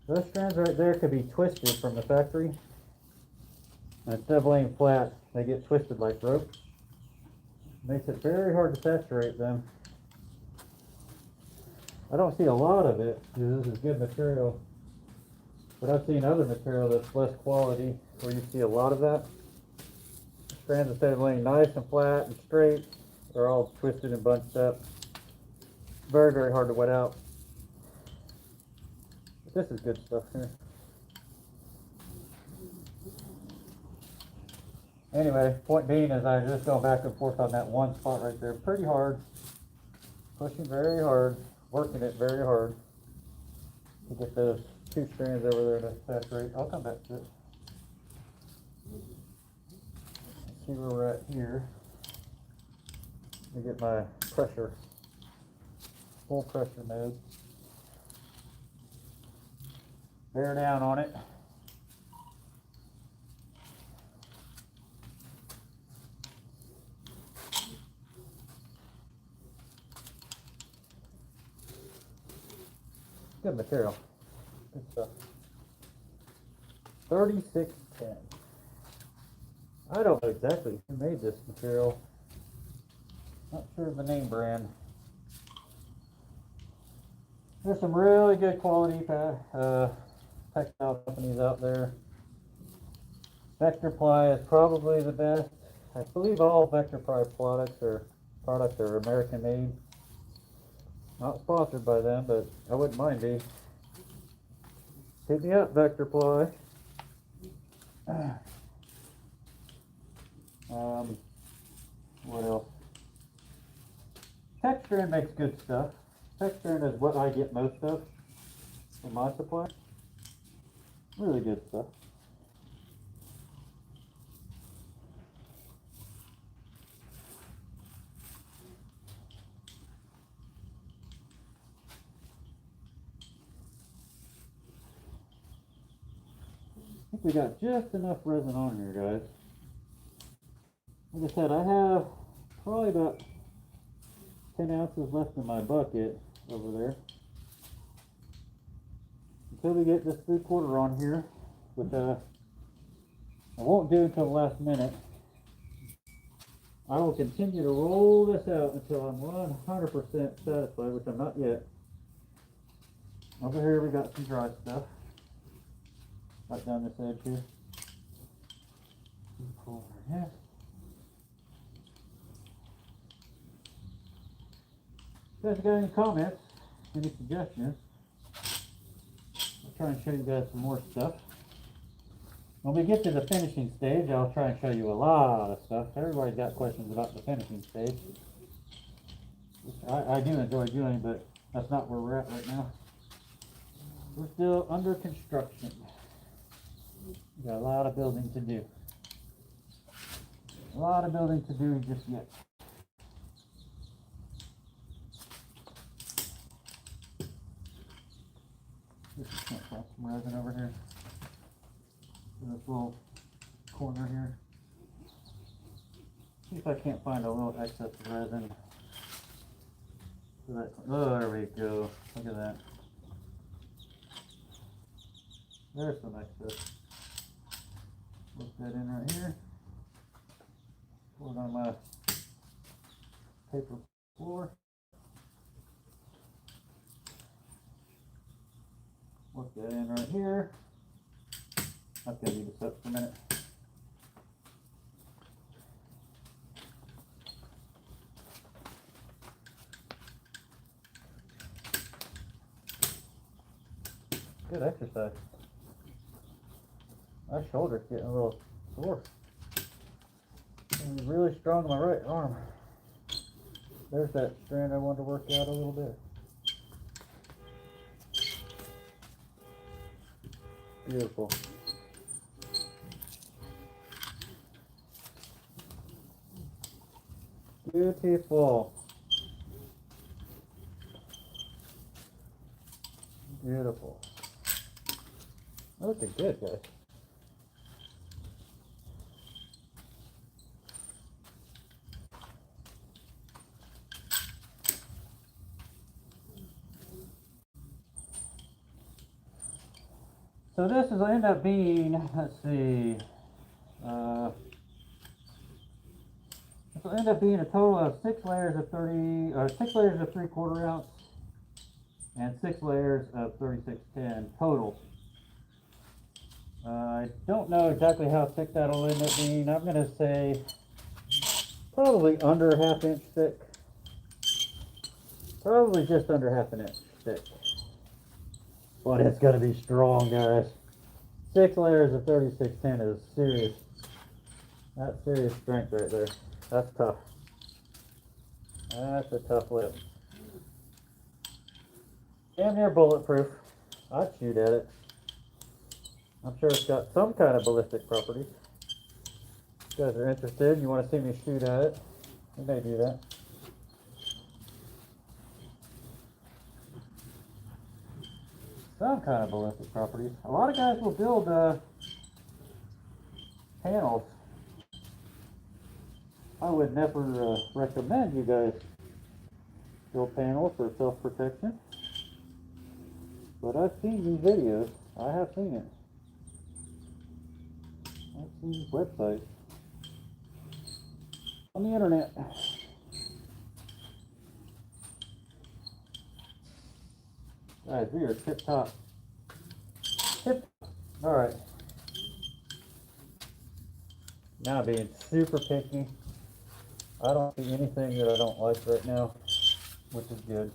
Those strands right there could be twisted from the factory. And instead of laying flat, they get twisted like rope. Makes it very hard to saturate them. I don't see a lot of it because this is good material. But I've seen other material that's less quality where you see a lot of that. Strands, instead of laying nice and flat and straight, they're all twisted and bunched up. Very, very hard to wet out. But this is good stuff here. Anyway, point being is I just go back and forth on that one spot right there pretty hard. Pushing very hard, working it very hard to get those two strands over there to saturate. I'll come back to it. Let's see where we're at here. Let me get my pressure, full pressure mode. Bear down on it. Good material. Good stuff. 3610. I don't know exactly who made this material. Not sure of the name brand. There's some really good quality textile companies out there. Vector Ply is probably the best. I believe all Vector Ply products are American made. Not sponsored by them, but I wouldn't mind be. Hit me up, Vector Ply. What else? Texturing makes good stuff. Texturing is what I get most of from my supply. Really good stuff. I think we got just enough resin on here, guys. Like I said, I have probably about 10 ounces left in my bucket over there. Until we get this 3/4 on here, which I won't do until the last minute. I will continue to roll this out until I'm 100% satisfied, which I'm not yet. Over here we got some dry stuff. Right down this edge here. Pull over here. If you guys got any comments, any suggestions, I'll try and show you guys some more stuff. When we get to the finishing stage, I'll try and show you a lot of stuff. Everybody's got questions about the finishing stage. I do enjoy doing, but that's not where we're at right now. We're still under construction. We got a lot of building to do. A lot of building to do just yet. Just can't find some resin over here. In this little corner here. See if I can't find a little excess resin. Oh, there we go. Look at that. There's some excess. Put that in right here. Pour it on my paper floor. Work that in right here. I've got to leave this up for a minute. Good exercise. My shoulder's getting a little sore. I'm really strong in my right arm. There's that strand I wanted to work out a little bit. Beautiful. Beautiful. Beautiful. Looking good, guys. So this is end up being, let's see, this will end up being a total of 6 layers of 30, or 6 layers of 3/4 ounce, and 6 layers of 3610 total. I don't know exactly how thick that'll end up being. I'm going to say probably under a 1/2 inch thick. Probably just under 1/2 inch thick. But it's going to be strong, guys. 6 layers of 3610 is serious. That's serious strength right there. That's tough. That's a tough lip. Damn near bulletproof. I'd shoot at it. I'm sure it's got some kind of ballistic properties. If you guys are interested, you want to see me shoot at it, we may do that. Some kind of ballistic properties. A lot of guys will build panels. I would never recommend you guys build panels for self-protection. But I've seen these videos. I have seen it. I've seen these websites on the internet. Guys, we are tip top. Alright. Now being super picky. I don't see anything that I don't like right now, which is good.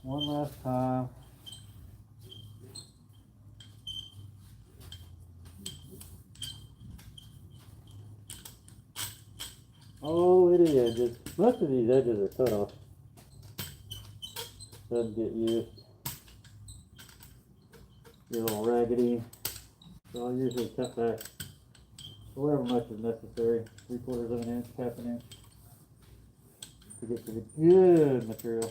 One last time. All the way to the edges. Most of these edges are cut off. Doesn't get used. Get a little raggedy. So I'll usually cut back however much is necessary. 3/4 of an inch, 1/2 an inch. To get to the good material.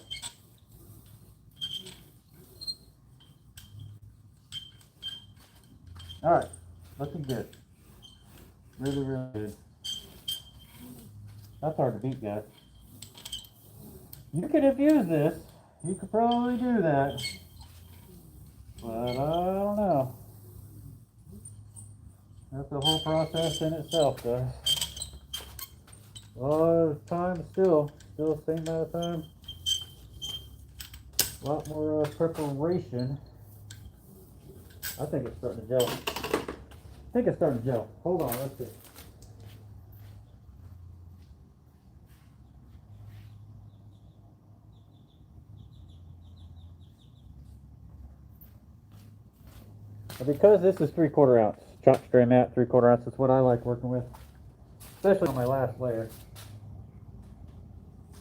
Alright, looking good. Really, really good. That's hard to beat, guys. You could have used this. You could probably do that. But I don't know. That's the whole process in itself, guys. A lot of time still the same amount of time. A lot more preparation. I think it's starting to gel. I think it's starting to gel. Hold on, let's see. Because this is 3/4 ounce chalk spray mat, 3/4 ounce is what I like working with, especially on my last layer.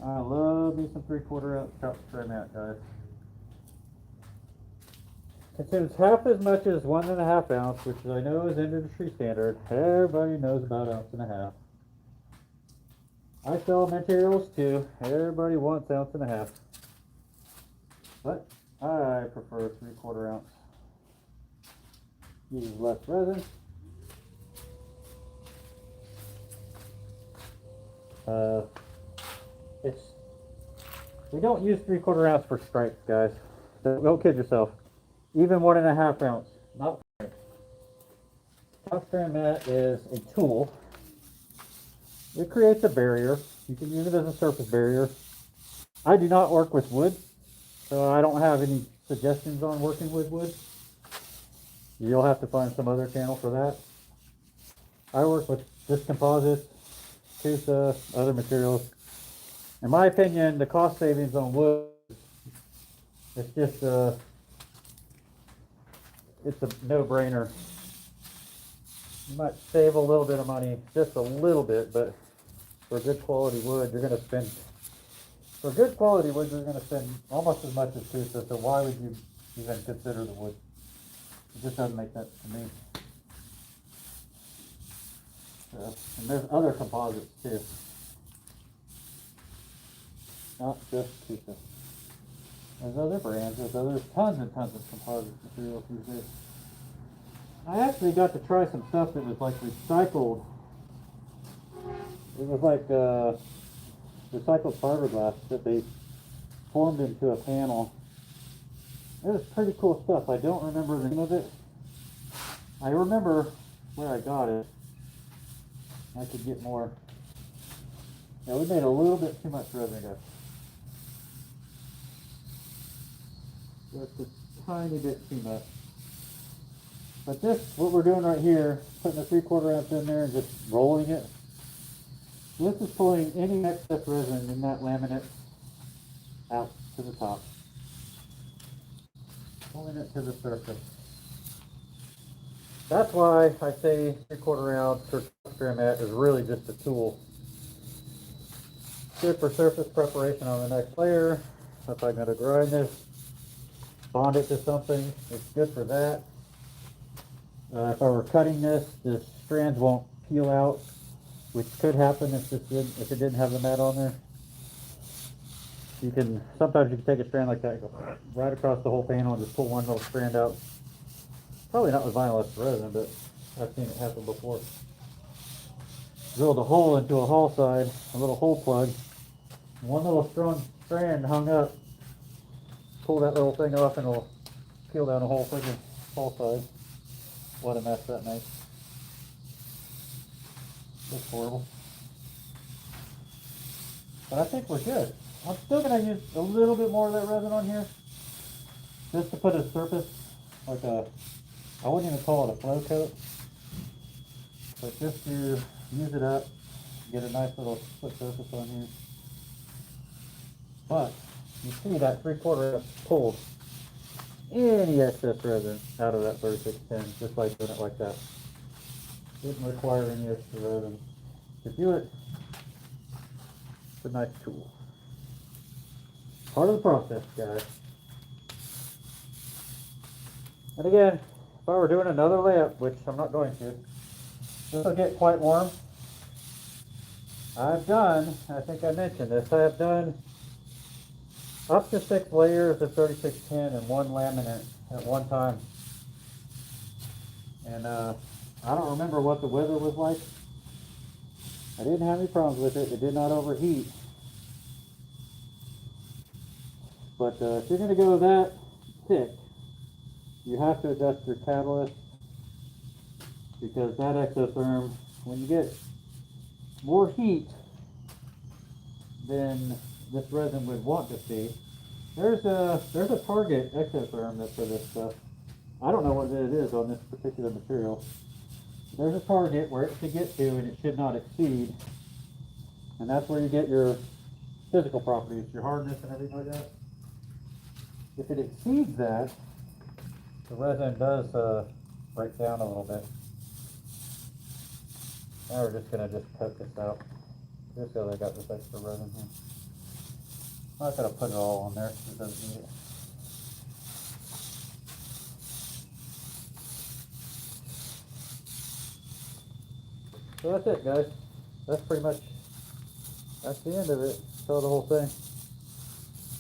I love me some 3/4 ounce chalk spray mat, guys. Consumes half as much as 1.5 ounce, which I know is industry standard. Everybody knows about 1.5 ounce. I sell materials too. Everybody wants 1.5 ounce, but I prefer 3/4 ounce. Uses less resin. We don't use 3/4 ounce for stripes, guys. Don't kid yourself. Even 1.5 ounce, not stripes. Chalk spray mat is a tool. It creates a barrier. You can use it as a surface barrier. I do not work with wood, so I don't have any suggestions on working with wood. You'll have to find some other channel for that. I work with just composites, Tusa, other materials. In my opinion, the cost savings on wood, it's just it's a no-brainer. You might save a little bit of money, just a little bit, but for good quality wood, you're going to spend, almost as much as Tusa, so why would you even consider the wood? It just doesn't make sense to me. And there's other composites too. Not just Tusa. There's other brands, there's tons and tons of composite materials these days. I actually got to try some stuff that was like recycled. It was like recycled fiberglass that they formed into a panel. It was pretty cool stuff. I don't remember the name of it. I remember where I got it. I could get more. Yeah, we made a little bit too much resin, guys. Just a tiny bit too much. But this, what we're doing right here, putting the 3/4 ounce in there and just rolling it. This is pulling any excess resin in that laminate out to the top. Pulling it to the surface. That's why I say 3/4 ounce or texture mat is really just a tool. Good for surface preparation on the next layer. If I'm going to grind this, bond it to something, it's good for that. If I were cutting this, the strands won't peel out, which could happen if it didn't have the mat on there. Sometimes you can take a strand like that, go right across the whole panel and just pull one little strand out. Probably not with Vinylester resin, but I've seen it happen before. Drilled a hole into a hall side, a little hole plug. One little strong strand hung up. Pull that little thing off and it'll peel down the whole freaking hall side. What a mess that makes. That's horrible. But I think we're good. I'm still going to use a little bit more of that resin on here. Just to put a surface, like I wouldn't even call it a flow coat. But just to use it up, get a nice little split surface on here. But you see that 3/4 ounce pulled any excess resin out of that 3610 just by doing it like that. Didn't require any extra resin to do it. It's a nice tool. Part of the process, guys. And again, if I were doing another layup, which I'm not going to, this will get quite warm. I think I mentioned this, I have done up to 6 layers of 3610 in one laminate at one time. And I don't remember what the weather was like. I didn't have any problems with it. It did not overheat. But if you're going to go that thick, you have to adjust your catalyst, because that exotherm, when you get more heat than this resin would want to see, there's a target exotherm that's for this stuff. I don't know what it is on this particular material. There's a target where it should get to and it should not exceed, and that's where you get your physical properties, your hardness and everything like that. If it exceeds that, the resin does break down a little bit. Now we're just going to cut this out, just so I got this extra resin here. I'm not going to put it all on there because it doesn't need it. So that's it, guys. That's the end of it. Saw the whole thing.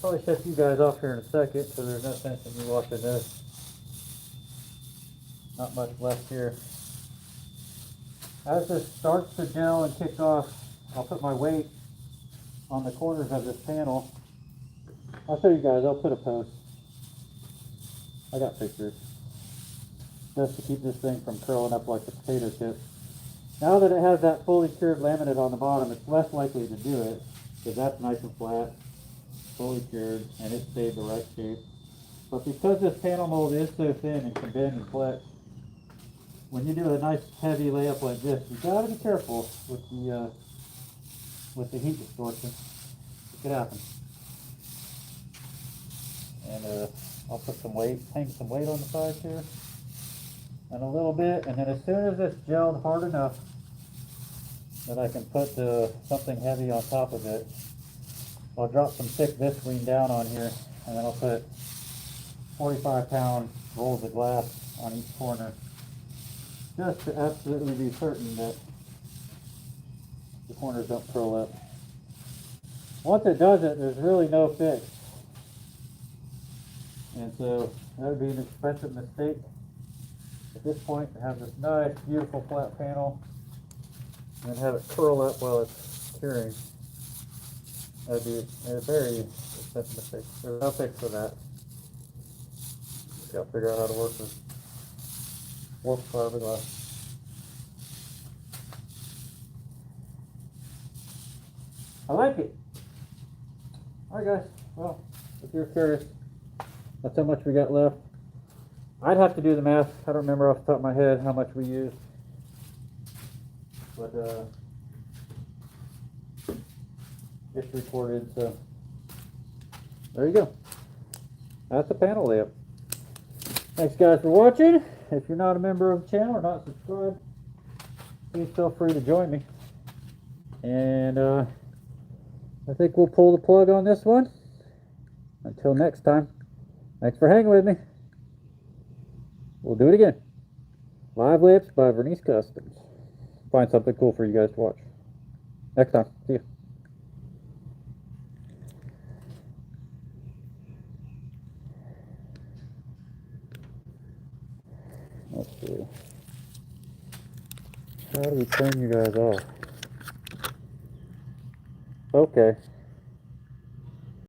Probably shut you guys off here in a second, so there's no sense in me watching this. Not much left here. As this starts to gel and kick off, I'll put my weight on the corners of this panel. I'll show you guys. I'll put a post. I got pictures. Just to keep this thing from curling up like a potato chip. Now that it has that fully cured laminate on the bottom, it's less likely to do it, because that's nice and flat, fully cured, and it stayed the right shape. But because this panel mold is so thin and can bend and flex, when you do a nice heavy layup like this, you gotta be careful with the heat distortion. It could happen. And I'll put some weight, hang some weight on the sides here, and a little bit, and then as soon as it's gelled hard enough that I can put something heavy on top of it, I'll drop some thick visqueen down on here, and then I'll put 45-pound rolls of glass on each corner, just to absolutely be certain that the corners don't curl up. Once it does it, there's really no fix. And so that would be an expensive mistake at this point, to have this nice, beautiful flat panel and then have it curl up while it's curing. That'd be a very expensive mistake. There's no fix for that. Gotta figure out how to work with fiberglass. I like it. Alright guys, well, if you're curious, that's how much we got left. I'd have to do the math. I don't remember off the top of my head how much we used. But it's recorded, so there you go. That's a panel layup. Thanks guys for watching. If you're not a member of the channel or not subscribed, please feel free to join me. And I think we'll pull the plug on this one. Until next time, thanks for hanging with me. We'll do it again. Live Layups by Vernese Customs. Find something cool for you guys to watch. Next time. See you. Let's see. How do we turn you guys off? Okay.